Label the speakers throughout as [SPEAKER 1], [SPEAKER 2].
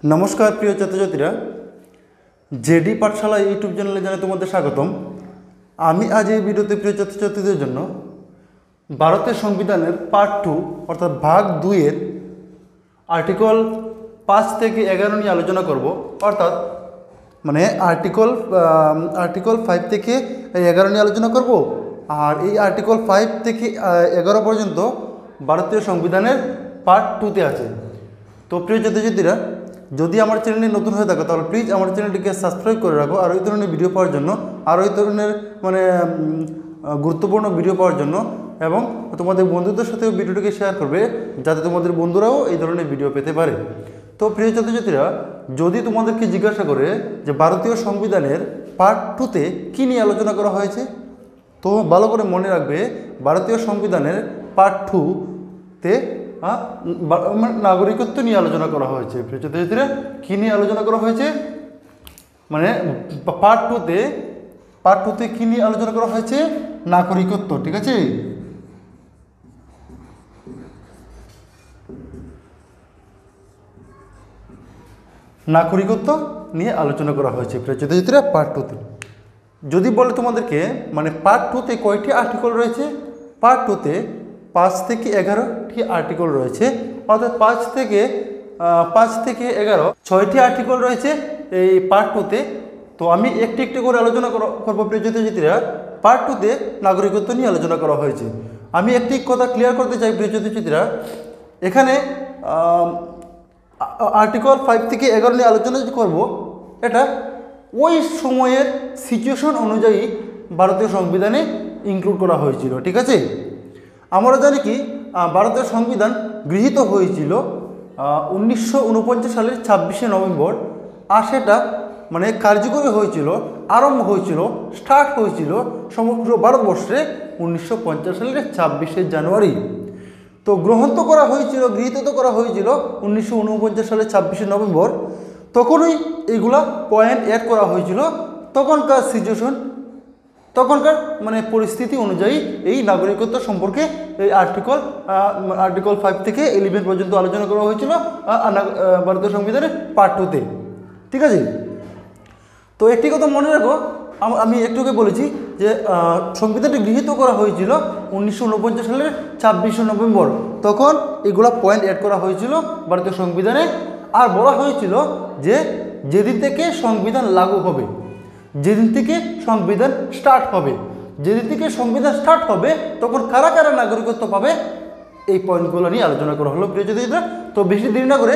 [SPEAKER 1] नमस्कार प्रिय छात्रछात्रीरा जेडी पाठशाला यूट्यूब चैनले जानाई तुम्हादेर स्वागतम। आमी आज এই ভিডিওতে প্রিয় ছাত্রছাত্রীদের জন্য ভারতের সংবিধানের পার্ট 2 অর্থাৎ ভাগ 2 এর আর্টিকেল 5 থেকে 11 নিয়ে আলোচনা করব। অর্থাৎ মানে আর্টিকেল 5 থেকে 11 নিয়ে আলোচনা করব। আর এই আর্টিকেল 5 থেকে 11 পর্যন্ত ভারতীয় সংবিধানের পার্ট 2 তে আছে। তো প্রিয় ছাত্রছাত্রীরা যদি আমার চ্যানেলে নতুন হয়ে থাকো তাহলে প্লিজ আমার চ্যানেলটিকে সাবস্ক্রাইব করে রাখো। আর এই ধরনের ভিডিও পাওয়ার জন্য আর এই ধরনের মানে গুরুত্বপূর্ণ ভিডিও পাওয়ার জন্য এবং তোমাদের বন্ধুদের সাথেও ভিডিওটিকে শেয়ার করবে যাতে তোমাদের বন্ধুরাও এই ধরনের ভিডিও পেতে পারে। তো প্রিয় ছাত্রছাত্রীরা যদি তোমাদেরকে জিজ্ঞাসা করে যে ভারতীয় সংবিধানের পার্ট 2তে কী নিয়ে আলোচনা করা হয়েছে, তো ভালো করে মনে রাখবে ভারতীয় সংবিধানের পার্ট 2তে নাগরিকত্ব নিয়ে আলোচনা করা হয়েছে। প্রিয় ছাত্রছাত্রীরা কী নিয়ে আলোচনা করা হয়েছে মানে পার্ট 2তে কী নিয়ে আলোচনা করা হয়েছে? নাগরিকত্ব। ঠিক আছে, নাগরিকত্ব নিয়ে আলোচনা করা হয়েছে প্রিয় ছাত্রছাত্রীরা পার্ট 2তে। যদি বলে তোমাদেরকে মানে পার্ট 2তে কয়টি আর্টিকেল রয়েছে, পার্ট 2তে 5 থেকে 11টি আর্টিকেল রয়েছে। অর্থাৎ 5 থেকে 11 6টি আর্টিকেল রয়েছে এই পার্ট 2তে। তো আমি একটি একটি করে আলোচনা করবো প্রিয় ছাত্রছাত্রীরা। পার্ট 2তে নাগরিকত্ব নিয়ে আলোচনা করা হয়েছে। আমি একটি কথা ক্লিয়ার করতে চাই প্রিয় ছাত্রছাত্রীরা, এখানে আর্টিকেল 5 থেকে 11 নিয়ে আলোচনা যে করবো এটা ওই সময়ের সিচুয়েশন অনুযায়ী ভারতীয় সংবিধানে ইনক্লুড করা হয়েছিল। ঠিক আছে, আমরা জানি কি ভারতের সংবিধান গৃহীত হয়েছিল 1949 সালের 26শে নভেম্বর। আর সেটা মানে কার্যকরী হয়েছিল, আরম্ভ হয়েছিল, স্টার্ট হয়েছিল সমগ্র ভারতবর্ষে 1950 সালের 26শে জানুয়ারি। তো গ্রহণ তো করা হয়েছিল, গৃহীত তো করা হয়েছিল 1949 সালের 26শে নভেম্বর। তখনই এইগুলা পয়েন্ট অ্যাড করা হয়েছিল। তখনকার সিচুয়েশন, তখনকার মানে পরিস্থিতি অনুযায়ী এই নাগরিকত্ব সম্পর্কে এই আর্টিকেল 5 থেকে 11 পর্যন্ত আলোচনা করা হয়েছিল ভারতীয় সংবিধানের পার্ট 2তে। ঠিক আছে, তো একটি কথা মনে রাখো, আমি একটুকে বলেছি যে সংবিধানটি গৃহীত করা হয়েছিল 1949 সালের 26শে নভেম্বর। তখন এগুলা পয়েন্ট অ্যাড করা হয়েছিল ভারতীয় সংবিধানে। আর বলা হয়েছিল যে যেদিন থেকে সংবিধান লাগু হবে, যেদিন থেকে সংবিধান স্টার্ট হবে, যেদিন থেকে সংবিধান স্টার্ট হবে তখন কারা কারা নাগরিকত্ব পাবে এই পয়েন্টগুলো নিয়ে আলোচনা করা হলো প্রিয় ছাত্রছাত্রীরা। তো বেশি দেরি না করে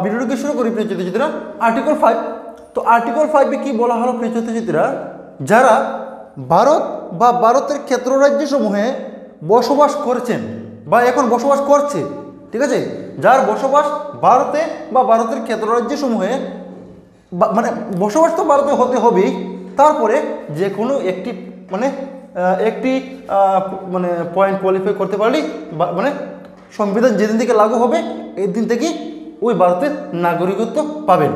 [SPEAKER 1] ভিডিওটিকে শুরু করি প্রিয় ছাত্রছাত্রীরা। আর্টিকেল 5, তো আর্টিকেল 5-এ কী বলা হলো প্রিয় ছাত্রছাত্রীরা, যারা ভারত বা ভারতের ক্ষেত্ররাজ্যসমূহে বসবাস করেছেন বা এখন বসবাস করছে, ঠিক আছে, যার বসবাস ভারতে বা ভারতের ক্ষেত্ররাজ্যসমূহে মানে বসবাস তো ভারতে হতে হবেই, তারপরে যে কোনো একটি মানে পয়েন্ট কোয়ালিফাই করতে পারলেই মানে সংবিধান যেদিন থেকে লাগু হবে এই দিন থেকেই ওই ভারতের নাগরিকত্ব পাবেন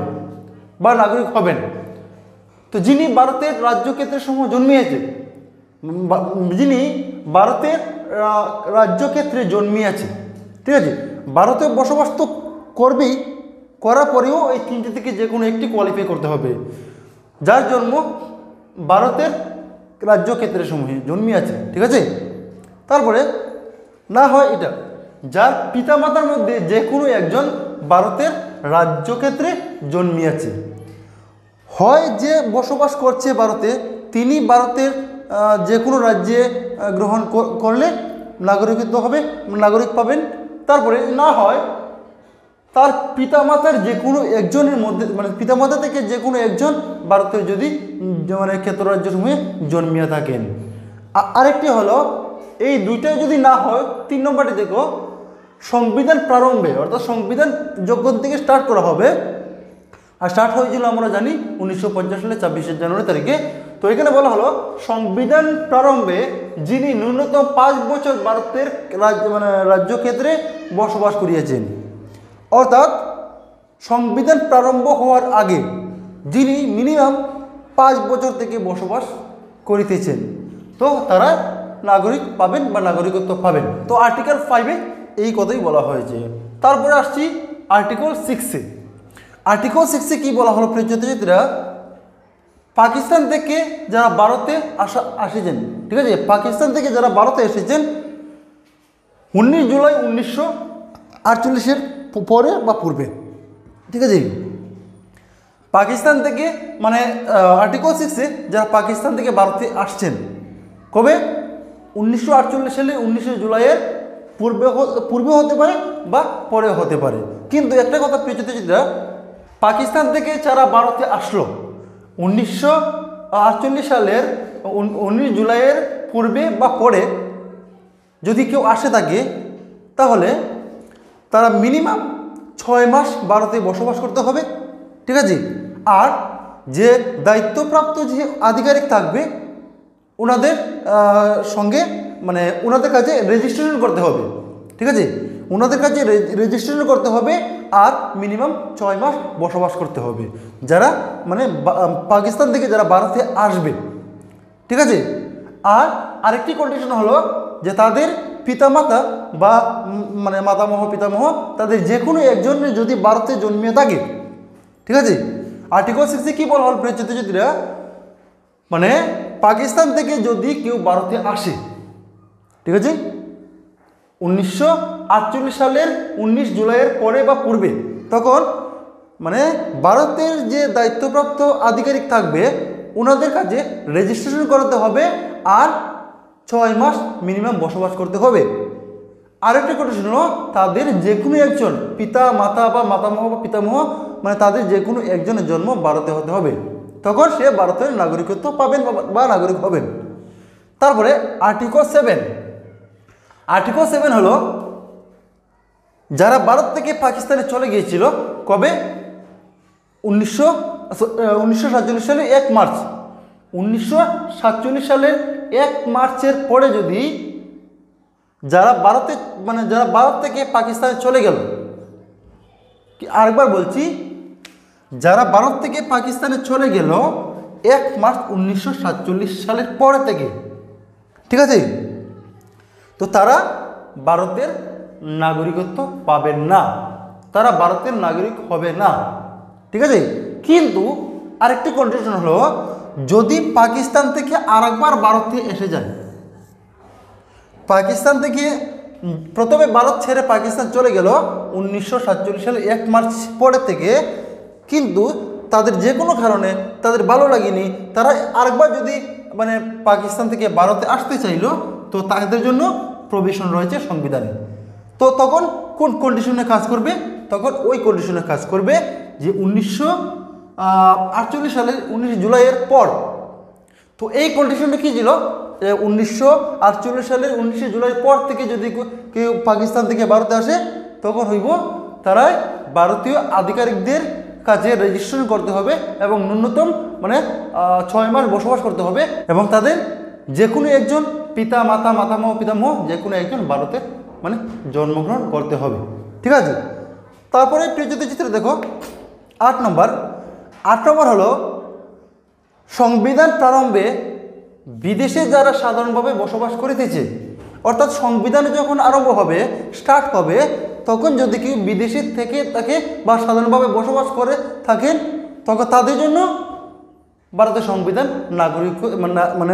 [SPEAKER 1] বা নাগরিক হবেন। তো যিনি ভারতের রাজ্যক্ষেত্রের সময় জন্মিয়েছে, যিনি ভারতের রাজ্যক্ষেত্রে জন্মিয়েছে, ঠিক আছে, ভারতে বসবাস তো করবেই, করার পরেও এই তিনটে থেকে যে কোনো একটি কোয়ালিফাই করতে হবে। যার জন্ম ভারতের রাজ্যক্ষেত্রের সমূহে জন্মিয়েছে, ঠিক আছে। তারপরে না হয় এটা যার পিতামাতার মধ্যে যে কোনো একজন ভারতের রাজ্যক্ষেত্রে জন্মিয়েছে, হয় যে বসবাস করছে ভারতে তিনি ভারতের যে কোনো রাজ্যে গ্রহণ করলে নাগরিকত্ব হবে, নাগরিক পাবেন। তারপরে না হয় তার পিতামাতার যে কোনো একজনের মধ্যে মানে পিতামাতা থেকে যে কোনো একজন ভারতের যদি মানে ক্ষেত্ররাজ্যসমূহে জন্মিয়ে থাকেন। আরেকটি হলো এই দুইটাই যদি না হয় 3 নম্বরটি দেখো, সংবিধান প্রারম্ভে অর্থাৎ সংবিধান যখন থেকে স্টার্ট করা হবে, আর স্টার্ট হয়েছিল আমরা জানি 1950 সালের 26শে জানুয়ারি তারিখে। তো এখানে বলা হলো সংবিধান প্রারম্ভে যিনি ন্যূনতম 5 বছর ভারতের রাজ্যক্ষেত্রে বসবাস করিয়েছেন, অর্থাৎ সংবিধান প্রারম্ভ হওয়ার আগে যিনি মিনিমাম 5 বছর থেকে বসবাস করিতেছেন, তো তারা নাগরিক পাবেন বা নাগরিকত্ব পাবেন। তো আর্টিকেল 5-এ এই কথাই বলা হয়েছে। তারপরে আসছি আর্টিকেল 6-এ। আর্টিকেল 6 কি বলা হলো প্রিয় ছাত্রছাত্রীরা, পাকিস্তান থেকে যারা ভারতে আসেছেন, ঠিক আছে, পাকিস্তান থেকে যারা ভারতে এসেছেন 19 জুলাই 1948 পরে বা পূর্বে, ঠিক আছে, পাকিস্তান থেকে মানে আর্টিকেল 6 যারা পাকিস্তান থেকে ভারতে আসছেন কবে 1948 সালে 19 জুলাইয়ের পূর্বে হতে পারে বা পরে হতে পারে। কিন্তু একটা কথা প্রিয় ছাত্রছাত্রীরা, পাকিস্তান থেকে যারা ভারতে আসলো 1948 সালের 19 জুলাইয়ের পূর্বে বা পরে যদি কেউ আসে থাকে, তাহলে তারা মিনিমাম 6 মাস ভারতে বসবাস করতে হবে, ঠিক আছে। আর যে দায়িত্বপ্রাপ্ত যে আধিকারিক থাকবে ওনাদের সঙ্গে মানে ওনাদের কাছে রেজিস্ট্রেশন করতে হবে, ঠিক আছে, ওনাদের কাছে রেজিস্ট্রেশন করতে হবে আর মিনিমাম 6 মাস বসবাস করতে হবে যারা মানে পাকিস্তান থেকে যারা ভারতে আসবে, ঠিক আছে। আর আরেকটি কন্ডিশন হলো যে তাদের পিতামাতা বা মানে মাতামহ পিতামহ তাদের যে কোনো একজনের যদি ভারতে জন্মিয়ে থাকে, ঠিক আছে। আর্টিকেল 6 কি বলা হল প্রিয় ছাত্রছাত্রীরা, মানে পাকিস্তান থেকে যদি কেউ ভারতে আসে, ঠিক আছে, 1948 সালের 19 জুলাইয়ের পরে বা পূর্বে, তখন মানে ভারতের যে দায়িত্বপ্রাপ্ত আধিকারিক থাকবে ওনাদের কাছে রেজিস্ট্রেশন করাতে হবে আর 6 মাস মিনিমাম বসবাস করতে হবে। আরেকটা কন্ডিশন হলো তাদের যে কোনো একজন পিতা মাতা বা মাতামহ বা পিতামহ মানে তাদের যে কোনো একজনের জন্ম ভারতে হতে হবে, তখন সে ভারতের নাগরিকত্ব পাবেন বা নাগরিক হবেন। তারপরে আর্টিকেল 7 হলো যারা ভারত থেকে পাকিস্তানে চলে গিয়েছিল কবে 1947 সালের 1 মার্চ, 1947 সালের 1 মার্চের পরে যদি যারা ভারত থেকে পাকিস্তানে চলে গেল, আরেকবার বলছি, যারা ভারত থেকে পাকিস্তানে চলে গেল 1 মার্চ 1947 সালের পরে থেকে, ঠিক আছে, তো তারা ভারতের নাগরিকত্ব পাবেন না, তারা ভারতের নাগরিক হবে না, ঠিক আছে। কিন্তু আরেকটি কন্ডিশন হলো যদি পাকিস্তান থেকে আরেকবার ভারতে এসে যায়, পাকিস্তান থেকে প্রথমে ভারত ছেড়ে পাকিস্তান চলে গেল 1947 সালে 1 মার্চ পরে থেকে, কিন্তু তাদের যে কোনো কারণে তাদের ভালো লাগেনি, তারা আরেকবার যদি মানে পাকিস্তান থেকে ভারতে আসতে চাইলো তো তাদের জন্য প্রভিশন রয়েছে সংবিধানে। তো তখন কোন কন্ডিশনে কাজ করবে, তখন ওই কন্ডিশনে কাজ করবে যে 1948 সালের 19 জুলাইয়ের পর। তো এই কন্ডিশনটা কী ছিল, 1948 সালের 19 জুলাইয়ের পর থেকে যদি কেউ পাকিস্তান থেকে ভারতে আসে তখন হইব তারাই ভারতীয় আধিকারিকদের কাছে রেজিস্ট্রেশন করতে হবে এবং ন্যূনতম মানে 6 মাস বসবাস করতে হবে এবং তাদের যে কোনো একজন পিতা মাতা মাতামহ পিতামহ যে কোনো একজন ভারতে মানে জন্মগ্রহণ করতে হবে, ঠিক আছে। তারপরে প্রিয় ছাত্রছাত্রীরা দেখো 8 নম্বর হলো সংবিধান প্রারম্ভে বিদেশে যারা সাধারণভাবে বসবাস করিতেছে, অর্থাৎ সংবিধান যখন আরম্ভ হবে স্টার্ট হবে তখন যদি কেউ বিদেশে থেকে থাকে বা সাধারণভাবে বসবাস করে থাকেন তখন তাদের জন্য ভারতের সংবিধান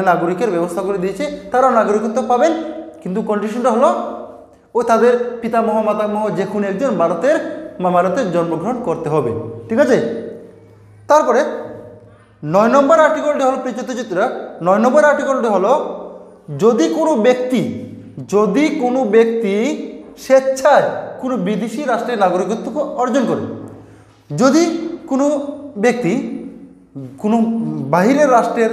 [SPEAKER 1] নাগরিকের ব্যবস্থা করে দিয়েছে, তারাও নাগরিকত্ব পাবেন। কিন্তু কন্ডিশনটা হলো ও তাদের পিতামহ মাতামহ যে কোনো একজন ভারতে জন্মগ্রহণ করতে হবে, ঠিক আছে। তারপরে 9 নম্বর আর্টিকেলটি হলো প্রিয় ছাত্রছাত্রীরা, 9 নম্বর আর্টিকেলটি হলো যদি কোনো ব্যক্তি স্বেচ্ছায় কোনো বিদেশি রাষ্ট্রের নাগরিকত্ব অর্জন করে, যদি কোনো ব্যক্তি কোনো বাহিরের রাষ্ট্রের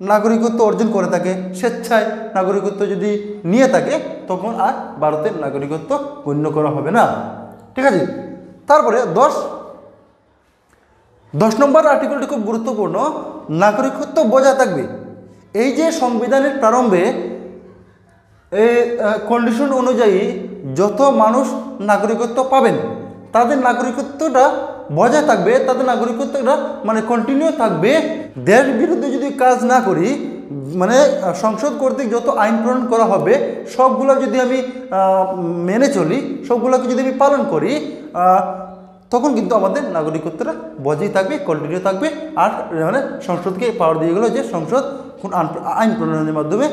[SPEAKER 1] নাগরিকত্ব অর্জন করে থাকে, স্বেচ্ছায় নাগরিকত্ব যদি নিয়ে থাকে তখন আর ভারতের নাগরিকত্ব গণ্য করা হবে না, ঠিক আছে। তারপরে 10 নম্বর আর্টিকেলটি খুব গুরুত্বপূর্ণ, নাগরিকত্ব বজায় থাকবে। এই যে সংবিধানের প্রারম্ভে এই কন্ডিশন অনুযায়ী যত মানুষ নাগরিকত্ব পাবেন তাদের নাগরিকত্বটা বজায় থাকবে, তাদের নাগরিকত্বটা মানে কন্টিনিউ থাকবে। দেশ বিরুদ্ধে যদি কাজ না করি মানে সংসদ কর্তৃক যত আইন প্রণয়ন করা হবে সবগুলো যদি আমি মেনে চলি, সবগুলোকে যদি আমি পালন করি তখন কিন্তু আমাদের নাগরিকত্বটা বজায় থাকবে, কন্টিনিউ থাকবে। আর মানে সংসদকে পাওয়ার দিয়ে গেলো যে সংসদ কোন আইন প্রণয়নের মাধ্যমে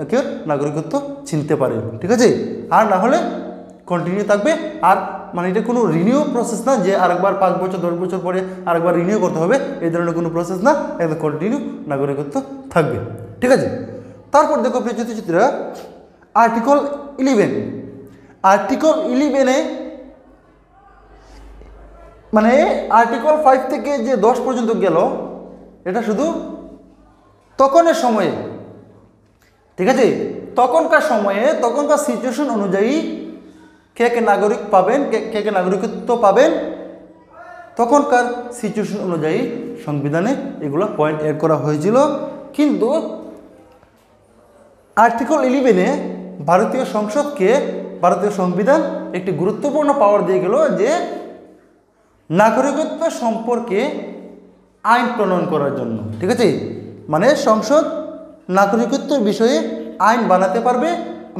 [SPEAKER 1] কেউ নাগরিকত্ব চিনতে পারে, ঠিক আছে। আর না হলে কন্টিনিউ থাকবে। আর মানে এটা কোনো রিনিউ প্রসেস না যে আরেকবার 5 বছর 10 বছর পরে আরেকবার রিনিউ করতে হবে, এই ধরনের কোনো প্রসেস না, একদম কন্টিনিউ নাগরিকত্ব থাকবে, ঠিক আছে। তারপর দেখো প্রিয় ছাত্রছাত্রীরা, আর্টিকেল 11। আর্টিকেল 11-এ মানে আর্টিকেল 5 থেকে যে 10 পর্যন্ত গেল, এটা শুধু তখনের সময়ে, ঠিক আছে। তখনকার সময়ে তখনকার সিচুয়েশন অনুযায়ী কে কে নাগরিক পাবেন, কে কে নাগরিকত্ব পাবেন, তখনকার সিচুয়েশন অনুযায়ী সংবিধানে এগুলো পয়েন্ট এড করা হয়েছিল। কিন্তু আর্টিকেল 11-এ ভারতীয় সংসদকে ভারতীয় সংবিধান একটি গুরুত্বপূর্ণ পাওয়ার দিয়ে গেল যে নাগরিকত্ব সম্পর্কে আইন প্রণয়ন করার জন্য, ঠিক আছে। মানে সংসদ নাগরিকত্বের বিষয়ে আইন বানাতে পারবে,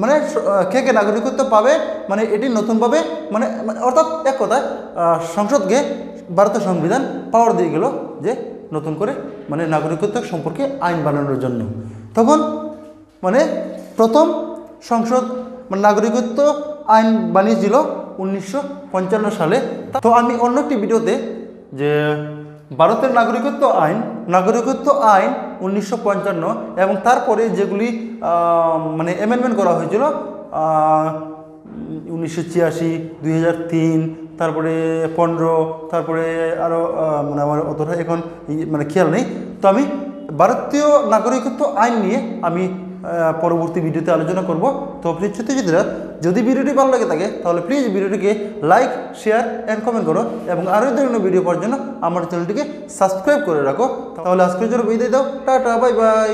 [SPEAKER 1] মানে কে কে নাগরিকত্ব পাবে, মানে এটি নতুনভাবে মানে অর্থাৎ এক কথায় সংসদকে ভারতীয় সংবিধান পাওয়ার দিয়ে গেল যে নতুন করে মানে নাগরিকত্ব সম্পর্কে আইন বানানোর জন্য। তখন মানে প্রথম সংসদ মানে নাগরিকত্ব আইন বানিয়েছিল 1955 সালে। তো আমি অন্য একটি ভিডিওতে যে ভারতের নাগরিকত্ব আইন 1955 এবং তারপরে যেগুলি মানে অ্যামেন্ডমেন্ট করা হয়েছিল 1986, 2003, তারপরে 15, তারপরে আরও মানে আমার অতটা এখন মানে খেয়াল নেই। তো আমি ভারতীয় নাগরিকত্ব আইন নিয়ে আমি পরবর্তী ভিডিওতে আলোচনা করব। তো প্লিজ ছাত্রছাত্রীরা যদি ভিডিওটি ভালো লাগে থাকে তাহলে প্লিজ ভিডিওটিকে লাইক, শেয়ার অ্যান্ড কমেন্ট করো এবং আরও ধরনের ভিডিও পাওয়ার জন্য আমার চ্যানেলটিকে সাবস্ক্রাইব করে রাখো। তাহলে আজকের জন্য বিদায় দাও, টাটা, বাই বাই।